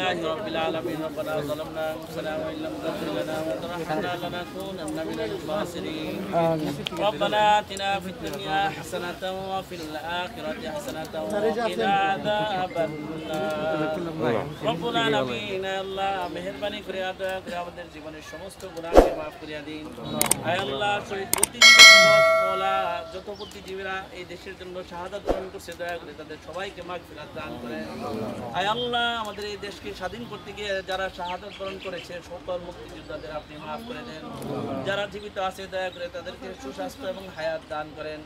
لله رب العالمين ربنا ظلمنا أنفسنا وإن لم تغفر لنا وترحمنا لنكونن من الخاسرين ربنا آتنا في الدنيا حسنة وفي الآخرة حسنة وقنا عذاب النار ربنا العالمين আল্লাহ মেহেরবানি করে দয়া করে আমাদের জীবনের সমস্ত গুনাহকে maaf করে দিন আয় আল্লাহ শহীদ বুদ্ধিজীবী মওলা যত বুদ্ধিজীবীরা এই দেশের জন্য শাহাদাত বরণ করছে দয়া করে তাদের সবাইকে মাগফিরাত দান করেন আয় আল্লাহ আমাদের এই দেশকে স্বাধীন করতে গিয়ে যারা শাহাদাত বরণ করেছে সকল মুক্তিযোদ্ধাদের আপনি maaf করে দেন যারা জীবিত আছে দয়া করে তাদেরকে সুস্বাস্থ্য এবং হায়াত দান করেন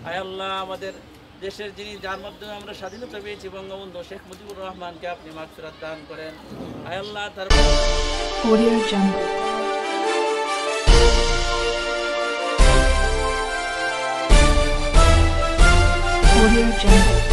আয় আল্লাহ আমাদের দেশের যিনি যার মাধ্যমে আমরা স্বাধীনতা পেয়েছি বঙ্গবন্ধু শেখ মুজিবুর রহমানকে আপনি মাগফিরাত দান করেন আয় আল্লাহ তার Audio Jungle Audio Jungle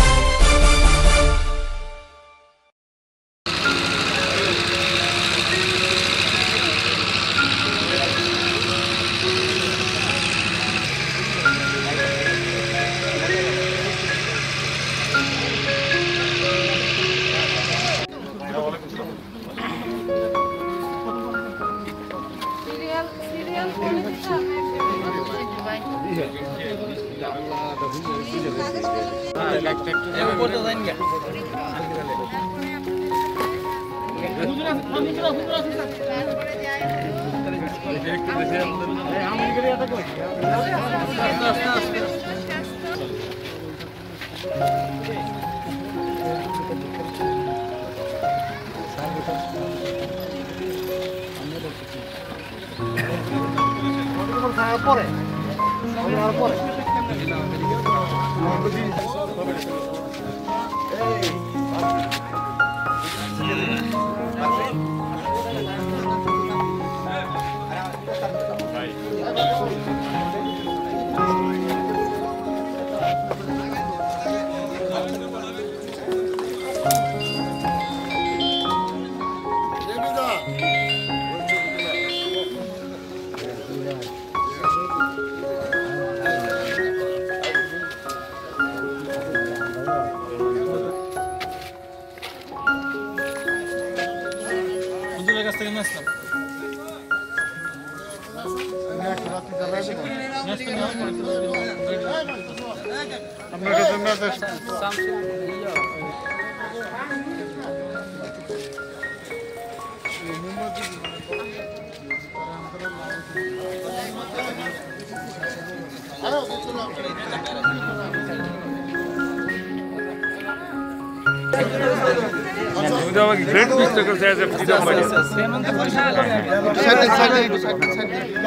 great mistake as a freedom body.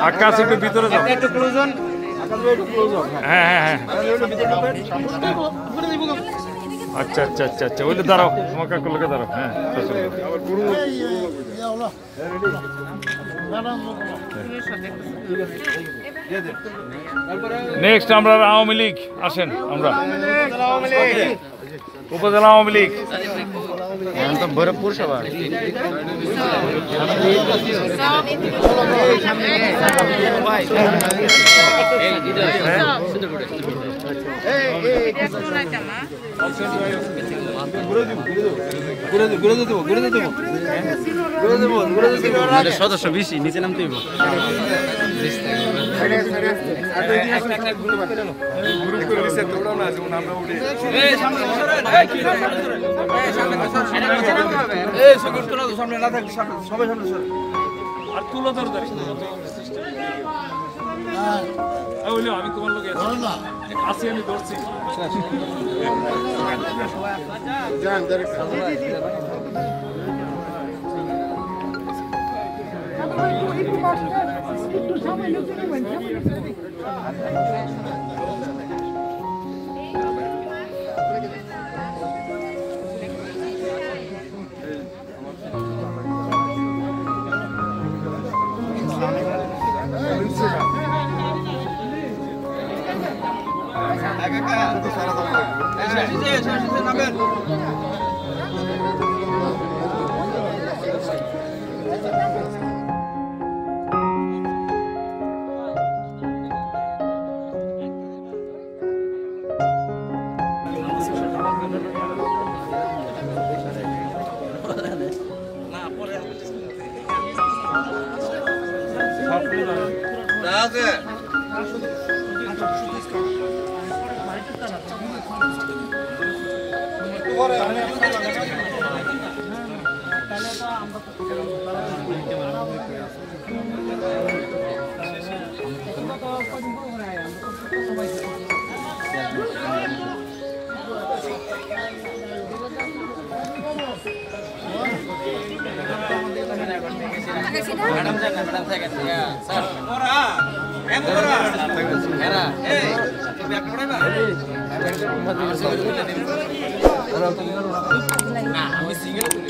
আকাশ একটু ভিতরে যাও একটু ক্লোজ হন হ্যাঁ হ্যাঁ হ্যাঁ আচ্ছা আচ্ছা আচ্ছা আচ্ছা ওইটা দাঁড়াও তোমার কাকুর লোকে দাঁড়াও হ্যাঁ নেক্সট আমরা আওয়ামী লীগ আসেন আমরা উপজেলা আওয়ামী লীগ ভৈরবপুর সভা সদস্য বেশি নিচে নামতে সামনে না থাকলে সবাই সামনে আর তুলো দরকার আমি তোমার লোক আসি আমি ধরছি ম্যাডাম জান না ম্যাডাম থেকে স্যার মোরা এরা এই ব্যাক পড়াইবা না আমি সিঙ্গেল তুলি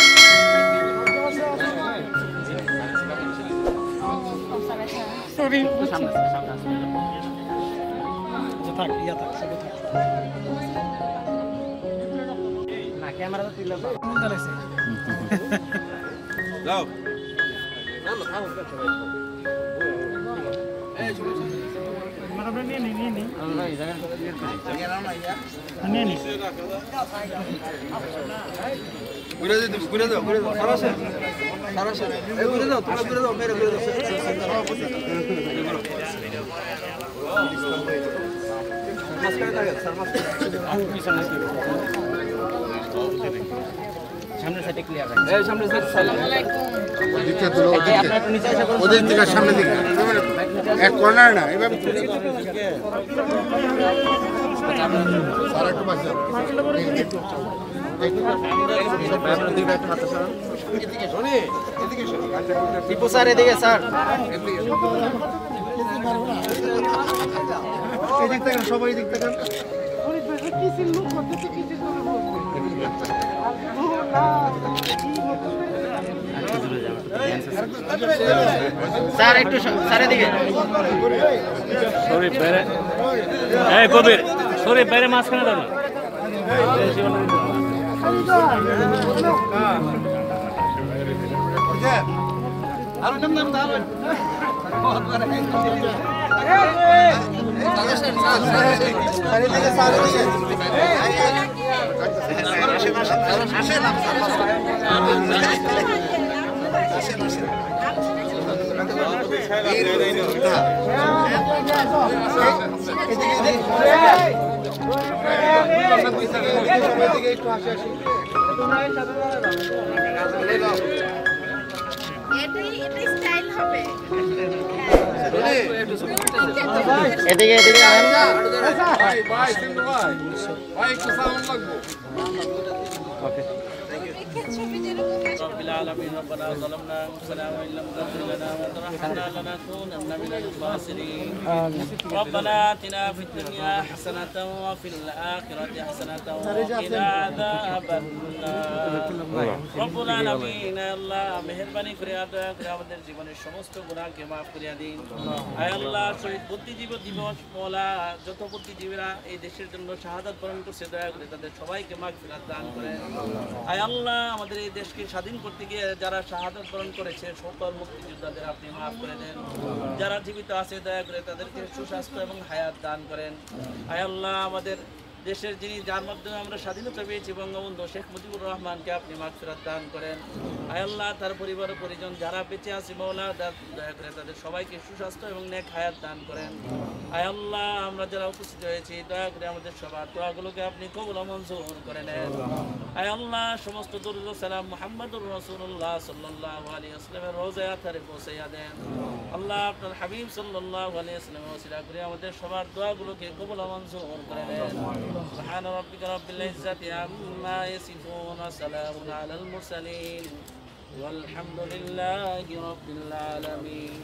সরি সামনে থাক ইয়া থাক সব থাক না ক্যামেরা তো তুললে চালাইছে যাও সামনে সাইডে ক্লিয়ার রাখেন এই সামনে সাইড আসসালামু আলাইকুম ওদিকে তুলো ওদের দিকে সামনে দিকে এক কর্নার না এভাবে সারা একটু পাশে এদিকে শুনি এদিকে শুনি টিপু স্যার এদিকে স্যার এদিক থেকে সবাই এদিক থেকে কিসের লোক করতে কিসের স্যার একটু স্যার এদিকে সরি বাইরে এই কবির সরি বাইরে মাঝখানে দাও আর নাম নাম দাও বহুত বড় এদিকে এদিকে رب العالمين ربنا ظلمنا انفسنا وان لم تغفر لنا وترحمنا لنكونن من الخاسرين ربنا اتنا في الدنيا حسنة وفي الآخرة حسنة وقنا عذاب النار رب العالمين আল্লাহ মেহেরবানি করে আমাদের জীবনের সমস্ত গুনাহকে maaf করে দিন আয় আল্লাহ শহীদ বুদ্ধিজীবী দিবস মওলা যত বুদ্ধিজীবীরা এই দেশের জন্য শাহাদাত বরণ করছে দয়া করে তাদের সবাইকে মাগফিরাত দান করেন আয় আল্লাহ আমাদের এই দেশকে স্বাধীন করতে গিয়ে যারা শাহাদাত বরণ করেছে সকল মুক্তিযোদ্ধাদের আপনি মাফ করে দেন যারা জীবিত আছে দয়া করে তাদেরকে সুস্বাস্থ্য এবং হায়াত দান করেন আয় আল্লাহ আমাদের দেশের যিনি যার মাধ্যমে আমরা স্বাধীনতা পেয়েছি বঙ্গবন্ধু শেখ মুজিবুর রহমানকে আপনি মাগফিরাত দান করেন আয় আল্লাহ তার পরিবার পরিজন যারা বেঁচে আছে মাওলা দয়া করে তাদের সবাইকে সুস্বাস্থ্য এবং নেক হায়াত দান করেন আয় আল্লাহ আমরা যারা উপস্থিত হয়েছি দয়া করে আমাদের সবার দোয়াগুলোকে আপনি কবুল ও মঞ্জুর করে নেন আয় আল্লাহ সমস্ত দরুদ ও সালাম মুহাম্মদুর রাসূলুল্লাহ সাল্লাল্লাহু আলাইহি ওয়াসাল্লামের রওজায়ে আতহারে পৌঁছাইয়া দেন আল্লাহ আপনার হাবিব সাল্লাল্লাহু আলাইহি ওয়াসাল্লামের ওসিলা করে আমাদের সবার দোয়াগুলোকে কবুল ও মঞ্জুর করে নেন سبحان ربك رب العزة عما يصفون وسلام على المرسلين والحمد لله رب العالمين